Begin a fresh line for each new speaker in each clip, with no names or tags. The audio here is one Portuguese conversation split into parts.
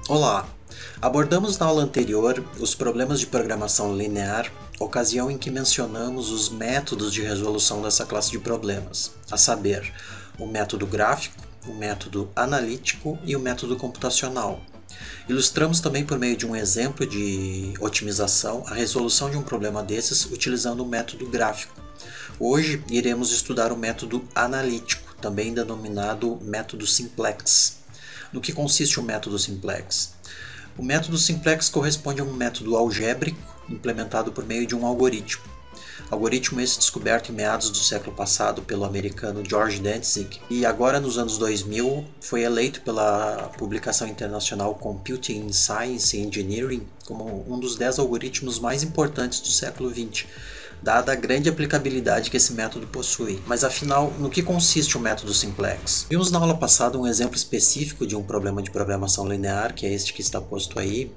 Olá! Abordamos na aula anterior os problemas de programação linear, ocasião em que mencionamos os métodos de resolução dessa classe de problemas, a saber, o método gráfico, o método analítico e o método computacional. Ilustramos também por meio de um exemplo de otimização a resolução de um problema desses utilizando o método gráfico. Hoje iremos estudar o método analítico, também denominado método simplex. No que consiste o método simplex? O método simplex corresponde a um método algébrico implementado por meio de um algoritmo. Algoritmo esse descoberto em meados do século passado pelo americano George Dantzig e agora nos anos 2000 foi eleito pela publicação internacional Computing in Science and Engineering como um dos 10 algoritmos mais importantes do século XX, dada a grande aplicabilidade que esse método possui. Mas afinal, no que consiste o método simplex? Vimos na aula passada um exemplo específico de um problema de programação linear, que é este que está posto aí,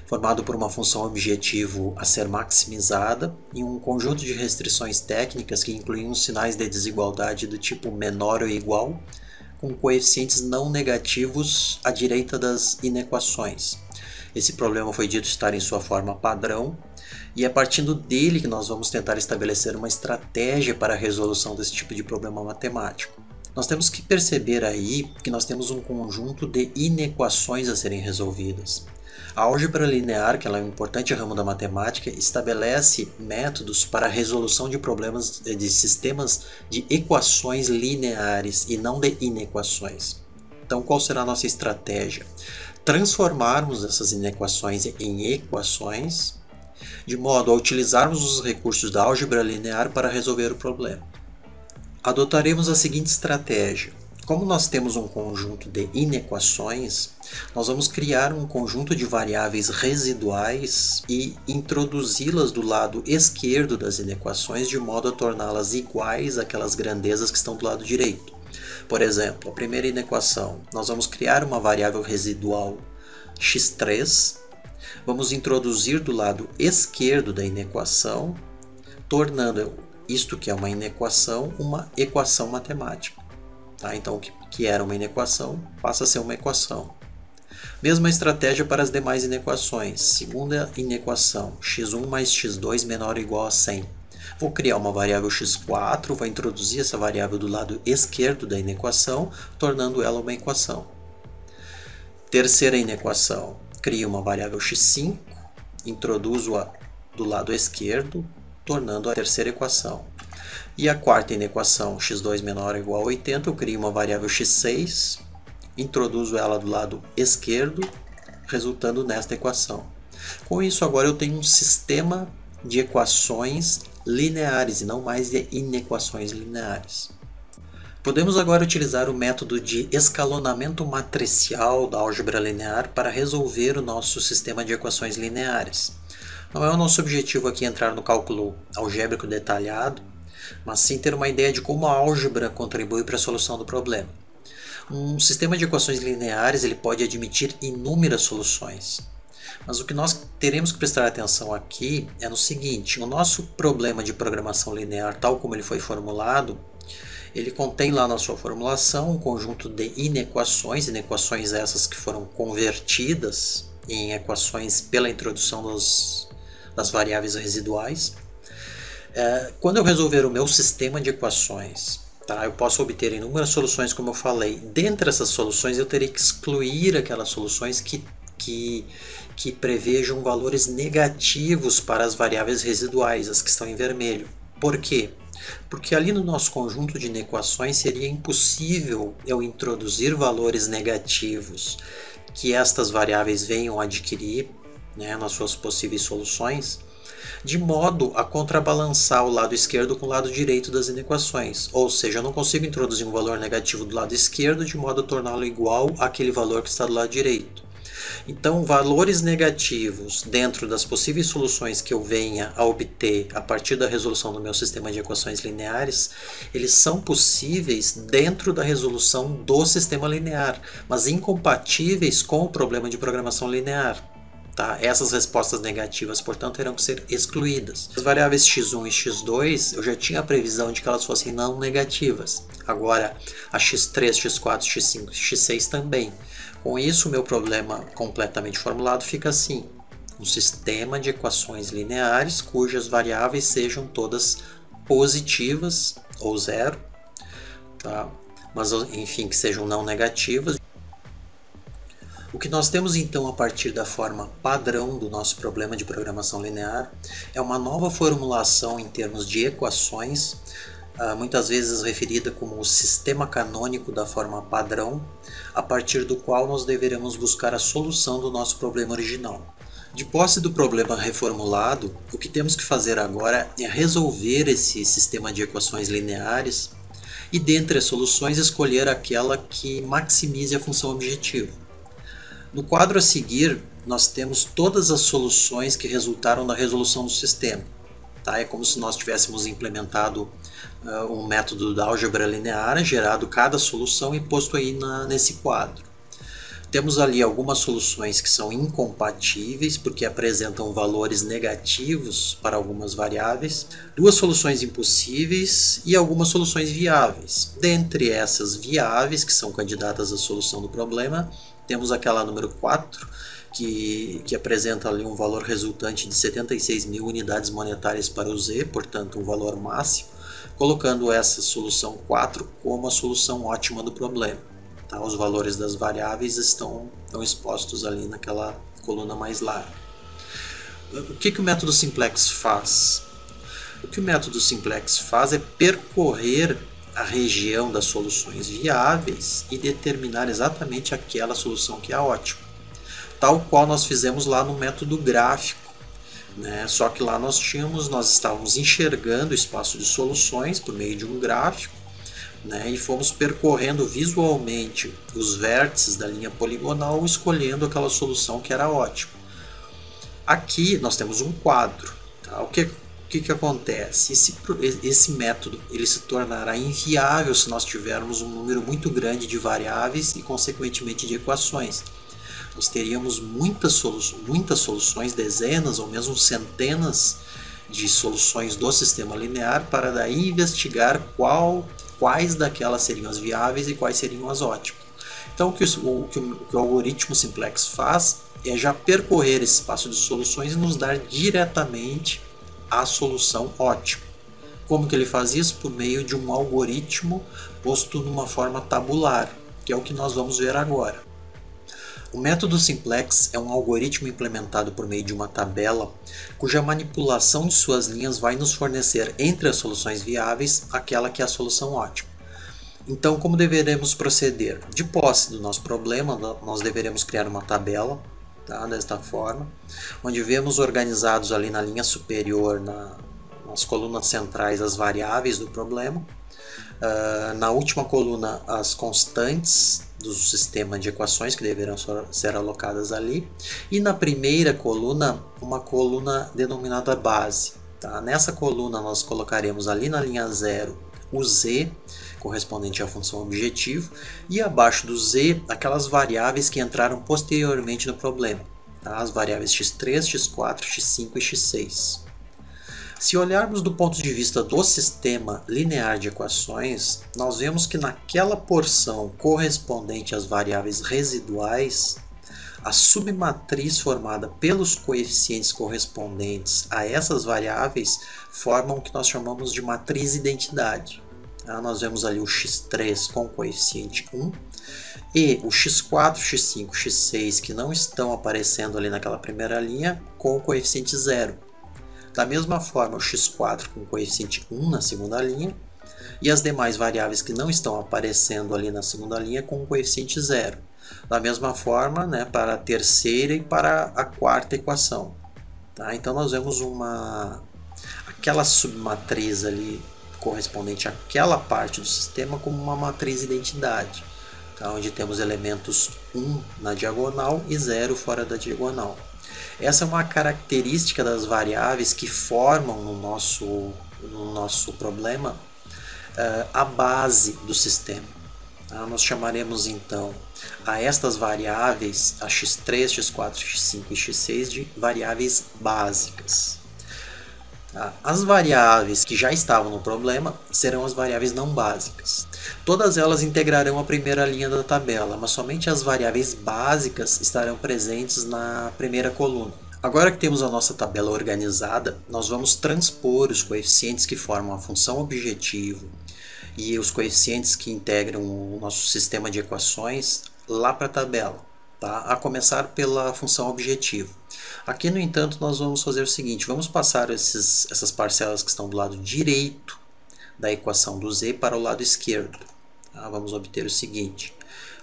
formado por uma função objetivo a ser maximizada e um conjunto de restrições técnicas que incluíam sinais de desigualdade do tipo menor ou igual, com coeficientes não negativos à direita das inequações. Esse problema foi dito estar em sua forma padrão, e é partindo dele que nós vamos tentar estabelecer uma estratégia para a resolução desse tipo de problema matemático. Nós temos que perceber aí que nós temos um conjunto de inequações a serem resolvidas. A álgebra linear, que ela é um importante ramo da matemática, estabelece métodos para a resolução de problemas de sistemas de equações lineares e não de inequações. Então, qual será a nossa estratégia? Transformarmos essas inequações em equações, de modo a utilizarmos os recursos da álgebra linear para resolver o problema. Adotaremos a seguinte estratégia. Como nós temos um conjunto de inequações, nós vamos criar um conjunto de variáveis residuais e introduzi-las do lado esquerdo das inequações de modo a torná-las iguais àquelas grandezas que estão do lado direito. Por exemplo, a primeira inequação, nós vamos criar uma variável residual x3, vamos introduzir do lado esquerdo da inequação, tornando isto que é uma inequação, uma equação matemática. Tá? Então, o que era uma inequação passa a ser uma equação. Mesma estratégia para as demais inequações. Segunda inequação, x1 mais x2 menor ou igual a 100. Vou criar uma variável x4, vou introduzir essa variável do lado esquerdo da inequação, tornando ela uma equação. Terceira inequação, crio uma variável x5, introduzo-a do lado esquerdo, tornando a terceira equação. E a quarta inequação, x2 menor ou igual a 80, eu crio uma variável x6, introduzo ela do lado esquerdo, resultando nesta equação. Com isso, agora eu tenho um sistema de equações lineares e não mais de inequações lineares. Podemos agora utilizar o método de escalonamento matricial da álgebra linear para resolver o nosso sistema de equações lineares. Não é o nosso objetivo aqui entrar no cálculo algébrico detalhado, mas sim ter uma ideia de como a álgebra contribui para a solução do problema. Um sistema de equações lineares ele pode admitir inúmeras soluções, mas o que nós teremos que prestar atenção aqui é no seguinte: o nosso problema de programação linear, tal como ele foi formulado, ele contém lá na sua formulação um conjunto de inequações essas que foram convertidas em equações pela introdução das variáveis residuais. Quando eu resolver o meu sistema de equações, tá, eu posso obter inúmeras soluções, como eu falei. Dentre essas soluções, eu terei que excluir aquelas soluções que prevejam valores negativos para as variáveis residuais, as que estão em vermelho. Por quê? Porque ali no nosso conjunto de inequações seria impossível eu introduzir valores negativos que estas variáveis venham a adquirir, né, nas suas possíveis soluções, de modo a contrabalançar o lado esquerdo com o lado direito das inequações. Ou seja, eu não consigo introduzir um valor negativo do lado esquerdo de modo a torná-lo igual àquele valor que está do lado direito. Então, valores negativos dentro das possíveis soluções que eu venha a obter a partir da resolução do meu sistema de equações lineares, eles são possíveis dentro da resolução do sistema linear, mas incompatíveis com o problema de programação linear. Tá? Essas respostas negativas, portanto, terão que ser excluídas. As variáveis x1 e x2, eu já tinha a previsão de que elas fossem não negativas. Agora, a x3, x4, x5 e x6 também. Com isso, o meu problema completamente formulado fica assim. Um sistema de equações lineares cujas variáveis sejam todas positivas ou zero, tá? Mas, enfim, que sejam não negativas. O que nós temos então a partir da forma padrão do nosso problema de programação linear é uma nova formulação em termos de equações, muitas vezes referida como o sistema canônico da forma padrão, a partir do qual nós deveremos buscar a solução do nosso problema original. De posse do problema reformulado, o que temos que fazer agora é resolver esse sistema de equações lineares e, dentre as soluções, escolher aquela que maximize a função objetivo. No quadro a seguir, nós temos todas as soluções que resultaram da resolução do sistema. Tá? É como se nós tivéssemos implementado um método da álgebra linear, gerado cada solução e posto aí nesse quadro. Temos ali algumas soluções que são incompatíveis, porque apresentam valores negativos para algumas variáveis, duas soluções impossíveis e algumas soluções viáveis. Dentre essas viáveis, que são candidatas à solução do problema, temos aquela número 4, que apresenta ali um valor resultante de 76.000 unidades monetárias para o z, portanto um valor máximo, colocando essa solução 4 como a solução ótima do problema. Tá? Os valores das variáveis estão expostos ali naquela coluna mais larga. O que o método simplex faz? O que o método simplex faz é percorrer a região das soluções viáveis e determinar exatamente aquela solução que é ótima, tal qual nós fizemos lá no método gráfico, né? Só que lá nós estávamos enxergando o espaço de soluções por meio de um gráfico, né? E fomos percorrendo visualmente os vértices da linha poligonal, escolhendo aquela solução que era ótima. Aqui nós temos um quadro, tá? O que acontece? Esse método ele se tornará inviável se nós tivermos um número muito grande de variáveis e, consequentemente, de equações. Nós teríamos muitas soluções, dezenas ou mesmo centenas de soluções do sistema linear para daí investigar quais daquelas seriam as viáveis e quais seriam as ótimas. Então, o que o algoritmo simplex faz é já percorrer esse espaço de soluções e nos dar diretamente a solução ótima. Como que ele faz isso? Por meio de um algoritmo posto numa forma tabular, que é o que nós vamos ver agora. O método simplex é um algoritmo implementado por meio de uma tabela, cuja manipulação de suas linhas vai nos fornecer, entre as soluções viáveis, aquela que é a solução ótima. Então, como deveremos proceder? De posse do nosso problema, nós deveremos criar uma tabela, tá? Desta forma, onde vemos organizados ali na linha superior, nas colunas centrais, as variáveis do problema. Na última coluna, as constantes do sistema de equações que deverão ser alocadas ali. E na primeira coluna, uma coluna denominada base. Tá? Nessa coluna, nós colocaremos ali na linha 0 o z, correspondente à função objetivo, e abaixo do z, aquelas variáveis que entraram posteriormente no problema, tá? As variáveis x3, x4, x5 e x6. Se olharmos do ponto de vista do sistema linear de equações, nós vemos que naquela porção correspondente às variáveis residuais, a submatriz formada pelos coeficientes correspondentes a essas variáveis formam o que nós chamamos de matriz identidade. Nós vemos ali o x3 com o coeficiente 1 e o x4, x5, x6 que não estão aparecendo ali naquela primeira linha com o coeficiente 0. Da mesma forma, o x4 com o coeficiente 1 na segunda linha e as demais variáveis que não estão aparecendo ali na segunda linha com o coeficiente 0. Da mesma forma, né, para a terceira e para a quarta equação. Tá? Então nós vemos aquela submatriz ali correspondente àquela parte do sistema como uma matriz identidade, tá? Onde temos elementos 1 na diagonal e 0 fora da diagonal. Essa é uma característica das variáveis que formam no nosso problema a base do sistema. Nós chamaremos então a estas variáveis, a x3, x4, x5 e x6, de variáveis básicas. As variáveis que já estavam no problema serão as variáveis não básicas. Todas elas integrarão a primeira linha da tabela, mas somente as variáveis básicas estarão presentes na primeira coluna. Agora que temos a nossa tabela organizada, nós vamos transpor os coeficientes que formam a função objetivo e os coeficientes que integram o nosso sistema de equações lá para a tabela, tá? A começar pela função objetivo. Aqui, no entanto, nós vamos fazer o seguinte: vamos passar essas parcelas que estão do lado direito da equação do z para o lado esquerdo. Tá? Vamos obter o seguinte: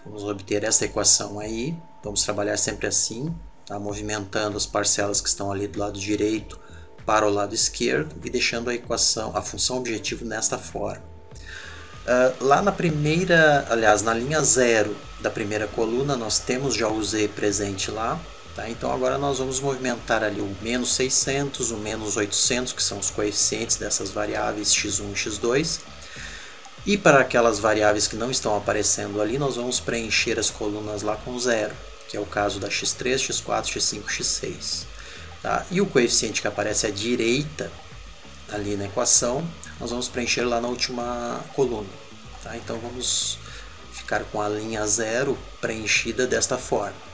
vamos obter essa equação aí, vamos trabalhar sempre assim, tá? Movimentando as parcelas que estão ali do lado direito para o lado esquerdo e deixando a função objetivo nesta forma. Lá na primeira, aliás, na linha 0 da primeira coluna, nós temos já o z presente lá. Tá? Então agora nós vamos movimentar ali o menos 600, o menos 800, que são os coeficientes dessas variáveis x1 e x2. E para aquelas variáveis que não estão aparecendo ali, nós vamos preencher as colunas lá com 0, que é o caso da x3, x4, x5, x6. Tá? E o coeficiente que aparece à direita, ali na equação, nós vamos preencher lá na última coluna. Tá? Então vamos ficar com a linha 0 preenchida desta forma.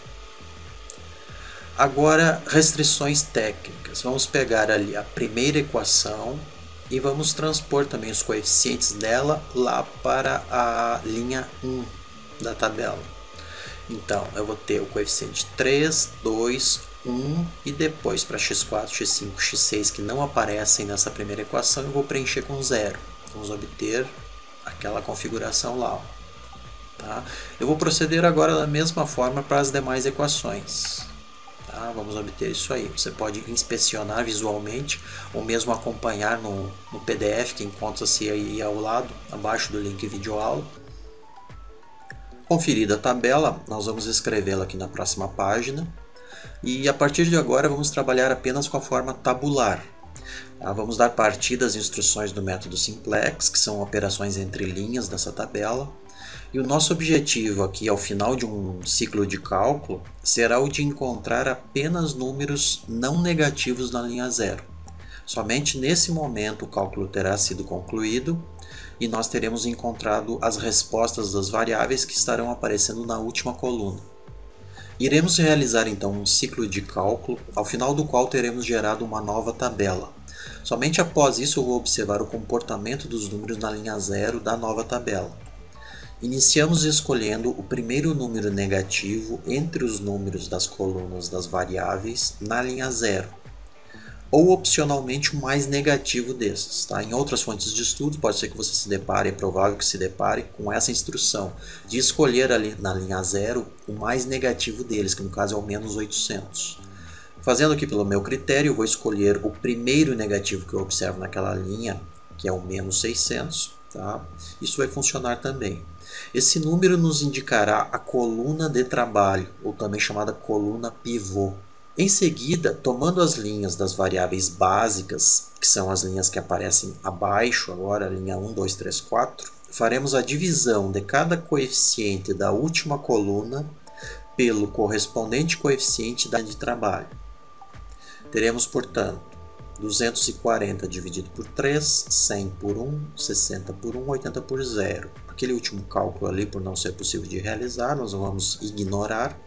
Agora, restrições técnicas. Vamos pegar ali a primeira equação e vamos transpor também os coeficientes dela lá para a linha 1 da tabela. Então, eu vou ter o coeficiente 3, 2, 1 e depois para x4, x5, x6 que não aparecem nessa primeira equação, eu vou preencher com 0. Vamos obter aquela configuração lá. Tá? Eu vou proceder agora da mesma forma para as demais equações. Tá? Vamos obter isso aí. Você pode inspecionar visualmente ou mesmo acompanhar no PDF que encontra-se aí ao lado, abaixo do link videoaula. Conferida a tabela, nós vamos escrevê-la aqui na próxima página. E a partir de agora vamos trabalhar apenas com a forma tabular. Vamos dar partida às instruções do método simplex, que são operações entre linhas dessa tabela. E o nosso objetivo aqui ao final de um ciclo de cálculo será o de encontrar apenas números não negativos na linha 0. Somente nesse momento o cálculo terá sido concluído e nós teremos encontrado as respostas das variáveis que estarão aparecendo na última coluna. Iremos realizar então um ciclo de cálculo, ao final do qual teremos gerado uma nova tabela. Somente após isso eu vou observar o comportamento dos números na linha 0 da nova tabela. Iniciamos escolhendo o primeiro número negativo entre os números das colunas das variáveis na linha 0, ou opcionalmente o mais negativo desses. Tá? Em outras fontes de estudo, pode ser que você se depare, é provável que se depare com essa instrução de escolher ali na linha 0 o mais negativo deles, que no caso é o menos 800. Fazendo aqui pelo meu critério, eu vou escolher o primeiro negativo que eu observo naquela linha, que é o menos 600. Tá? Isso vai funcionar também. Esse número nos indicará a coluna de trabalho, ou também chamada coluna pivô. Em seguida, tomando as linhas das variáveis básicas, que são as linhas que aparecem abaixo, agora a linha 1, 2, 3, 4, faremos a divisão de cada coeficiente da última coluna pelo correspondente coeficiente da de trabalho. Teremos, portanto, 240 dividido por 3, 100 por 1, 60 por 1, 80 por 0. Aquele último cálculo ali, por não ser possível de realizar, nós vamos ignorar.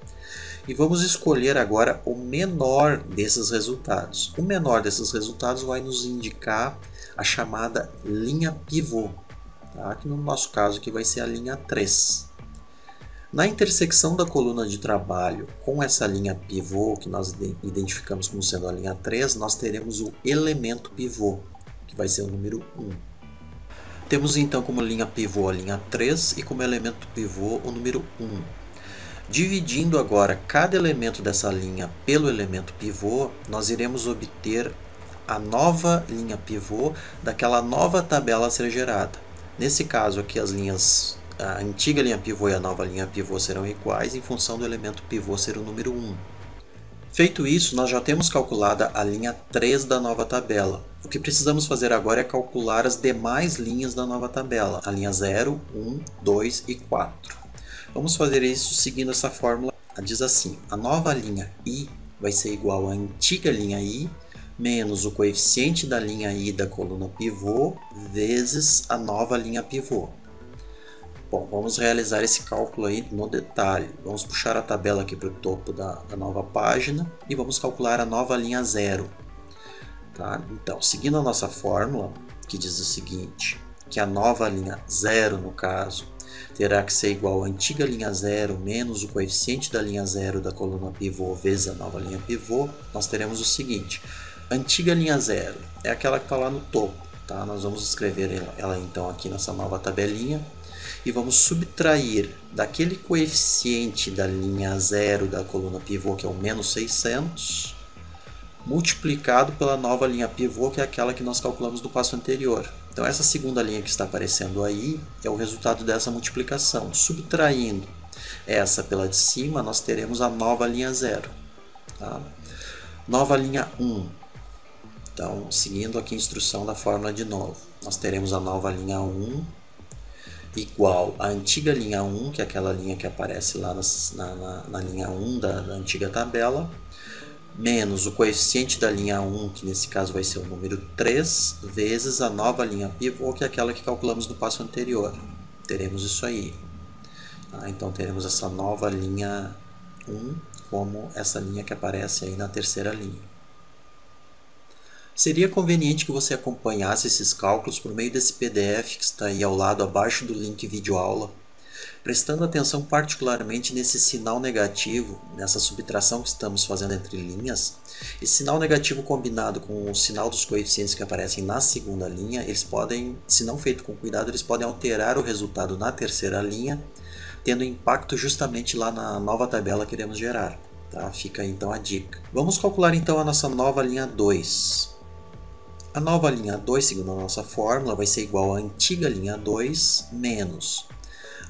E vamos escolher agora o menor desses resultados. O menor desses resultados vai nos indicar a chamada linha pivô. Tá? Que no nosso caso aqui vai ser a linha 3. Na intersecção da coluna de trabalho com essa linha pivô, que nós identificamos como sendo a linha 3, nós teremos o elemento pivô, que vai ser o número 1. Temos então como linha pivô a linha 3 e como elemento pivô o número 1. Dividindo agora cada elemento dessa linha pelo elemento pivô, nós iremos obter a nova linha pivô daquela nova tabela a ser gerada. Nesse caso aqui a antiga linha pivô e a nova linha pivô serão iguais em função do elemento pivô ser o número 1. Feito isso, nós já temos calculada a linha 3 da nova tabela. O que precisamos fazer agora é calcular as demais linhas da nova tabela, a linha 0, 1, 2 e 4. Vamos fazer isso seguindo essa fórmula. Diz assim, a nova linha I vai ser igual à antiga linha I menos o coeficiente da linha I da coluna pivô vezes a nova linha pivô. Bom, vamos realizar esse cálculo aí no detalhe. Vamos puxar a tabela aqui para o topo da nova página e vamos calcular a nova linha 0. Tá? Então, seguindo a nossa fórmula, que diz o seguinte, que a nova linha 0, no caso, terá que ser igual à antiga linha 0 menos o coeficiente da linha 0 da coluna pivô vezes a nova linha pivô, nós teremos o seguinte, antiga linha 0 é aquela que está lá no topo. Tá? Nós vamos escrever ela então aqui nessa nova tabelinha. E vamos subtrair daquele coeficiente da linha 0 da coluna pivô, que é o menos 600, multiplicado pela nova linha pivô, que é aquela que nós calculamos no passo anterior. Então essa segunda linha que está aparecendo aí é o resultado dessa multiplicação. Subtraindo essa pela de cima, nós teremos a nova linha 0. Tá? Nova linha 1. Então, seguindo aqui a instrução da fórmula de novo, nós teremos a nova linha 1 igual à antiga linha 1, que é aquela linha que aparece lá na linha 1 da antiga tabela, menos o coeficiente da linha 1, que nesse caso vai ser o número 3, vezes a nova linha pivô, que é aquela que calculamos no passo anterior. Teremos isso aí. Então teremos essa nova linha 1 como essa linha que aparece aí na terceira linha. Seria conveniente que você acompanhasse esses cálculos por meio desse PDF que está aí ao lado abaixo do link videoaula, prestando atenção particularmente nesse sinal negativo, nessa subtração que estamos fazendo entre linhas. Esse sinal negativo combinado com o sinal dos coeficientes que aparecem na segunda linha, eles podem, se não feito com cuidado, eles podem alterar o resultado na terceira linha, tendo impacto justamente lá na nova tabela que iremos gerar. Tá? Fica aí então a dica. Vamos calcular então a nossa nova linha 2. A nova linha 2, segundo a nossa fórmula, vai ser igual à antiga linha 2 menos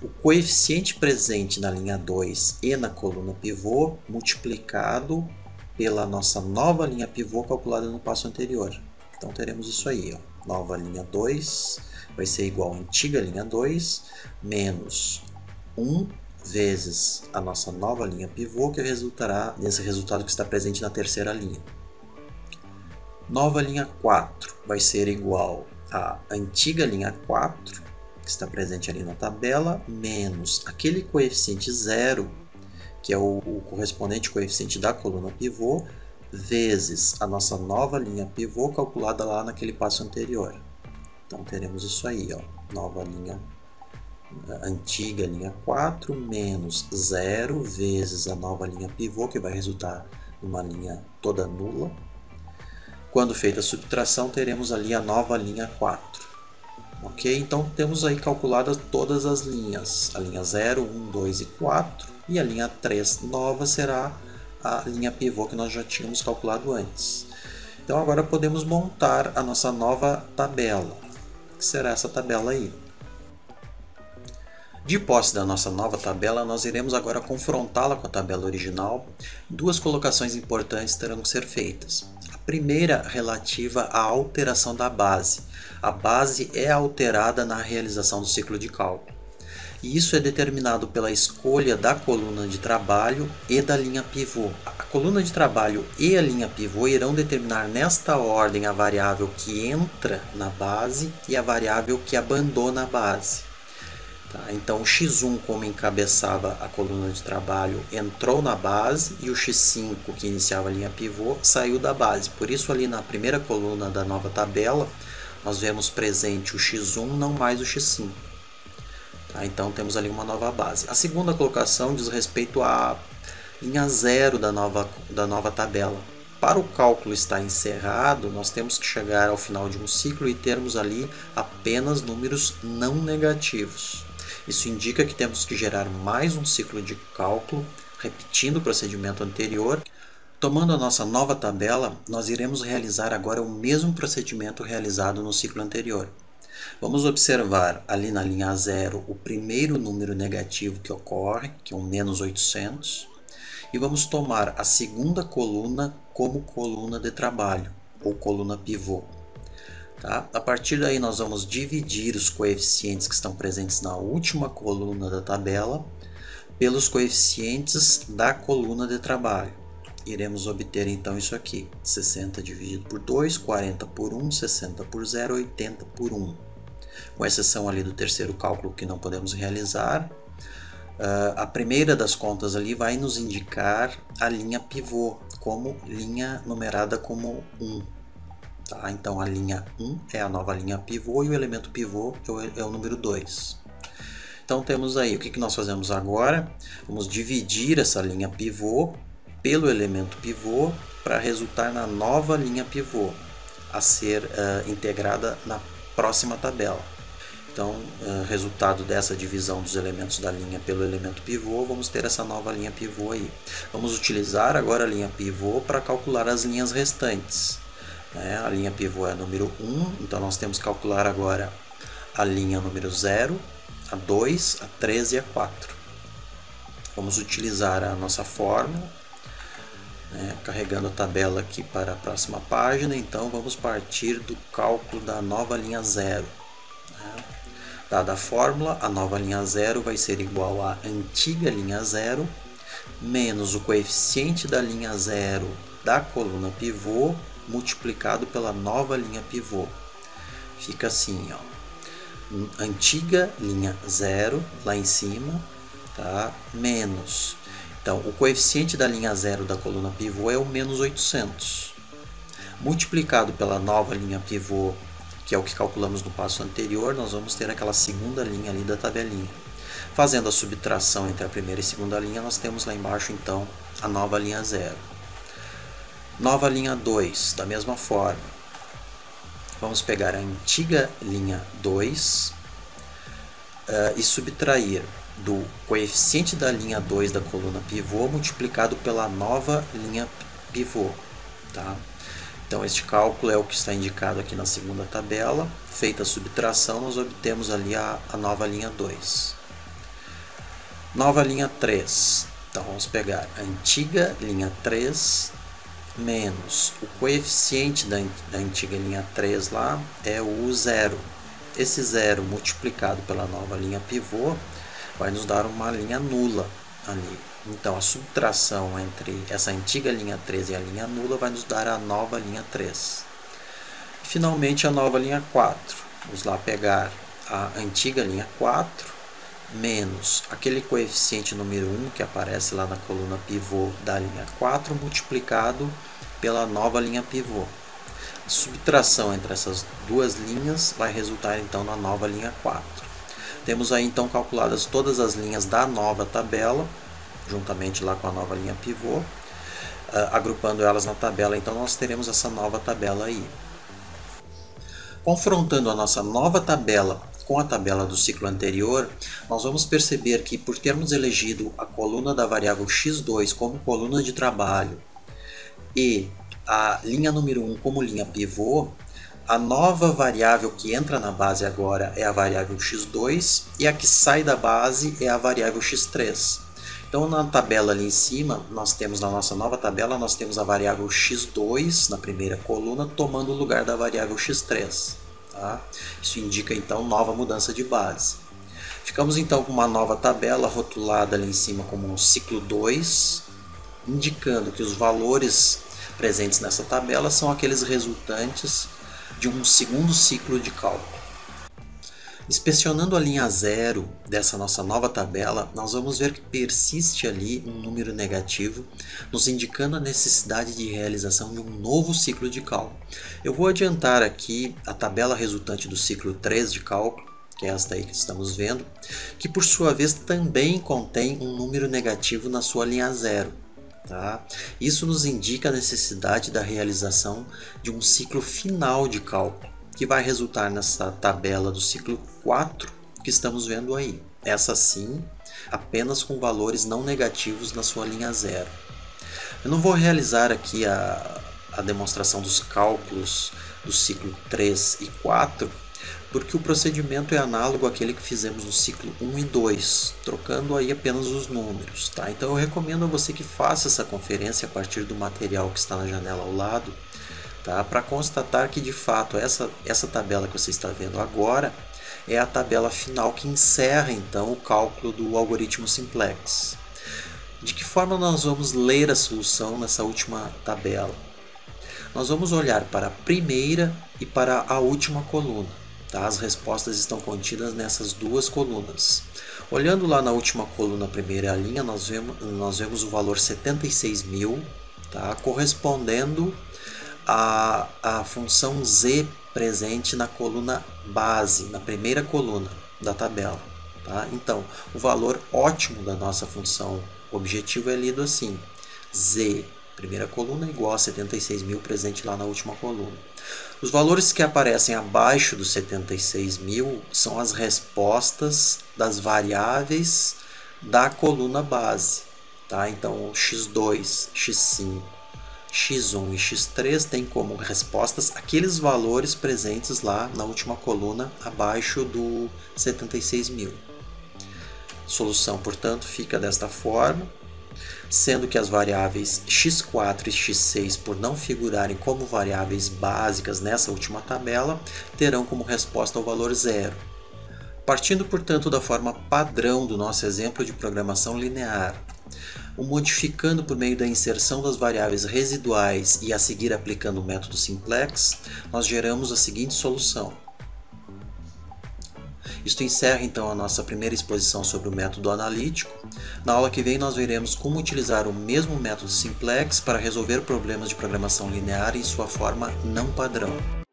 o coeficiente presente na linha 2 e na coluna pivô multiplicado pela nossa nova linha pivô calculada no passo anterior. Então teremos isso aí, ó. Nova linha 2 vai ser igual à antiga linha 2 menos 1 vezes a nossa nova linha pivô, que resultará nesse resultado que está presente na terceira linha. Nova linha 4 vai ser igual à antiga linha 4, que está presente ali na tabela, menos aquele coeficiente 0, que é o correspondente coeficiente da coluna pivô, vezes a nossa nova linha pivô calculada lá naquele passo anterior. Então teremos isso aí, ó, nova linha, antiga linha 4 menos 0 vezes a nova linha pivô, que vai resultar numa linha toda nula. Quando feita a subtração, teremos ali a nova linha 4. Ok? Então temos aí calculadas todas as linhas. A linha 0, 1, 2 e 4. E a linha 3 nova será a linha pivô que nós já tínhamos calculado antes. Então agora podemos montar a nossa nova tabela. Que será essa tabela aí? De posse da nossa nova tabela, nós iremos agora confrontá-la com a tabela original. Duas colocações importantes terão que ser feitas. A primeira, relativa à alteração da base. A base é alterada na realização do ciclo de cálculo. E isso é determinado pela escolha da coluna de trabalho e da linha pivô. A coluna de trabalho e a linha pivô irão determinar nesta ordem a variável que entra na base e a variável que abandona a base. Então o x1, como encabeçava a coluna de trabalho, entrou na base e o x5, que iniciava a linha pivô, saiu da base. Por isso ali na primeira coluna da nova tabela, nós vemos presente o x1, não mais o x5. Então temos ali uma nova base. A segunda colocação diz respeito à linha 0 da nova tabela. Para o cálculo estar encerrado, nós temos que chegar ao final de um ciclo e termos ali apenas números não negativos. Isso indica que temos que gerar mais um ciclo de cálculo, repetindo o procedimento anterior. Tomando a nossa nova tabela, nós iremos realizar agora o mesmo procedimento realizado no ciclo anterior. Vamos observar ali na linha 0 o primeiro número negativo que ocorre, que é o menos 800. e vamos tomar a segunda coluna como coluna de trabalho, ou coluna pivô. Tá? A partir daí nós vamos dividir os coeficientes que estão presentes na última coluna da tabela pelos coeficientes da coluna de trabalho. Iremos obter então isso aqui, 60 dividido por 2, 40 por 1, 60 por 0, 80 por 1. Com exceção ali do terceiro cálculo que não podemos realizar, a primeira das contas ali vai nos indicar a linha pivô, como linha numerada como 1. Tá? Então a linha 1 é a nova linha pivô e o elemento pivô é o número 2. Então temos aí, o que nós fazemos agora? Vamos dividir essa linha pivô pelo elemento pivô para resultar na nova linha pivô a ser integrada na próxima tabela. Então, resultado dessa divisão dos elementos da linha pelo elemento pivô, vamos ter essa nova linha pivô aí. Vamos utilizar agora a linha pivô para calcular as linhas restantes. A linha pivô é a número 1, então nós temos que calcular agora a linha número 0, a 2, a 3 e a 4. Vamos utilizar a nossa fórmula, carregando a tabela aqui para a próxima página. Então vamos partir do cálculo da nova linha 0. Dada a fórmula, a nova linha 0 vai ser igual à antiga linha 0 menos o coeficiente da linha 0 da coluna pivô multiplicado pela nova linha pivô. Fica assim, ó, antiga linha 0 lá em cima, tá? Menos, então o coeficiente da linha 0 da coluna pivô é o menos 800, multiplicado pela nova linha pivô, que é o que calculamos no passo anterior. Nós vamos ter aquela segunda linha ali da tabelinha. Fazendo a subtração entre a primeira e segunda linha, nós temos lá embaixo então a nova linha 0. Nova linha 2, da mesma forma. Vamos pegar a antiga linha 2 e subtrair do coeficiente da linha 2 da coluna pivô multiplicado pela nova linha pivô. Tá? Então este cálculo é o que está indicado aqui na segunda tabela. Feita a subtração, nós obtemos ali a nova linha 2. Nova linha 3. Então vamos pegar a antiga linha 3 menos o coeficiente da antiga linha 3 lá é o 0. Esse 0 multiplicado pela nova linha pivô vai nos dar uma linha nula ali. Então a subtração entre essa antiga linha 3 e a linha nula vai nos dar a nova linha 3. E finalmente a nova linha 4. Vamos lá pegar a antiga linha 4 menos aquele coeficiente número 1 que aparece lá na coluna pivô da linha 4 multiplicado pela nova linha pivô. A subtração entre essas duas linhas vai resultar então na nova linha 4. Temos aí então calculadas todas as linhas da nova tabela, juntamente lá com a nova linha pivô, agrupando elas na tabela, então nós teremos essa nova tabela aí. Confrontando a nossa nova tabela com a tabela do ciclo anterior, nós vamos perceber que, por termos elegido a coluna da variável x2 como coluna de trabalho e a linha número 1 como linha pivô, a nova variável que entra na base agora é a variável x2 e a que sai da base é a variável x3. Então na tabela ali em cima, nós temos na nossa nova tabela, nós temos a variável x2 na primeira coluna tomando o lugar da variável x3. Tá? Isso indica então nova mudança de base. Ficamos então com uma nova tabela rotulada ali em cima como um ciclo 2, indicando que os valores presentes nessa tabela são aqueles resultantes de um segundo ciclo de cálculo. Inspecionando a linha 0 dessa nossa nova tabela, nós vamos ver que persiste ali um número negativo, nos indicando a necessidade de realização de um novo ciclo de cálculo. Eu vou adiantar aqui a tabela resultante do ciclo 3 de cálculo, que é esta aí que estamos vendo, que por sua vez também contém um número negativo na sua linha 0. Tá? Isso nos indica a necessidade da realização de um ciclo final de cálculo, que vai resultar nessa tabela do ciclo 4 que estamos vendo aí. Essa sim, apenas com valores não negativos na sua linha 0. Eu não vou realizar aqui a demonstração dos cálculos do ciclo 3 e 4, porque o procedimento é análogo àquele que fizemos no ciclo 1 e 2, trocando aí apenas os números, tá? Então eu recomendo a você que faça essa conferência a partir do material que está na janela ao lado, tá? Para constatar que de fato essa tabela que você está vendo agora é a tabela final que encerra então o cálculo do algoritmo simplex. De que forma nós vamos ler a solução nessa última tabela? Nós vamos olhar para a primeira e para a última coluna. Tá? As respostas estão contidas nessas duas colunas. Olhando lá na última coluna, primeira linha, nós vemos o valor 76.000, tá? Correspondendo à função z presente na coluna base, na primeira coluna da tabela. Tá? Então, o valor ótimo da nossa função objetivo é lido assim: z, primeira coluna, igual a 76.000 presente lá na última coluna. Os valores que aparecem abaixo dos 76.000 são as respostas das variáveis da coluna base. Tá? Então, x2, x5, x1 e x3 têm como respostas aqueles valores presentes lá na última coluna abaixo do 76.000. Solução, portanto, fica desta forma, sendo que as variáveis x4 e x6, por não figurarem como variáveis básicas nessa última tabela, terão como resposta o valor 0. Partindo, portanto, da forma padrão do nosso exemplo de programação linear, o modificando por meio da inserção das variáveis residuais e a seguir aplicando o método simplex, nós geramos a seguinte solução. Isto encerra então a nossa primeira exposição sobre o método analítico. Na aula que vem nós veremos como utilizar o mesmo método simplex para resolver problemas de programação linear em sua forma não padrão.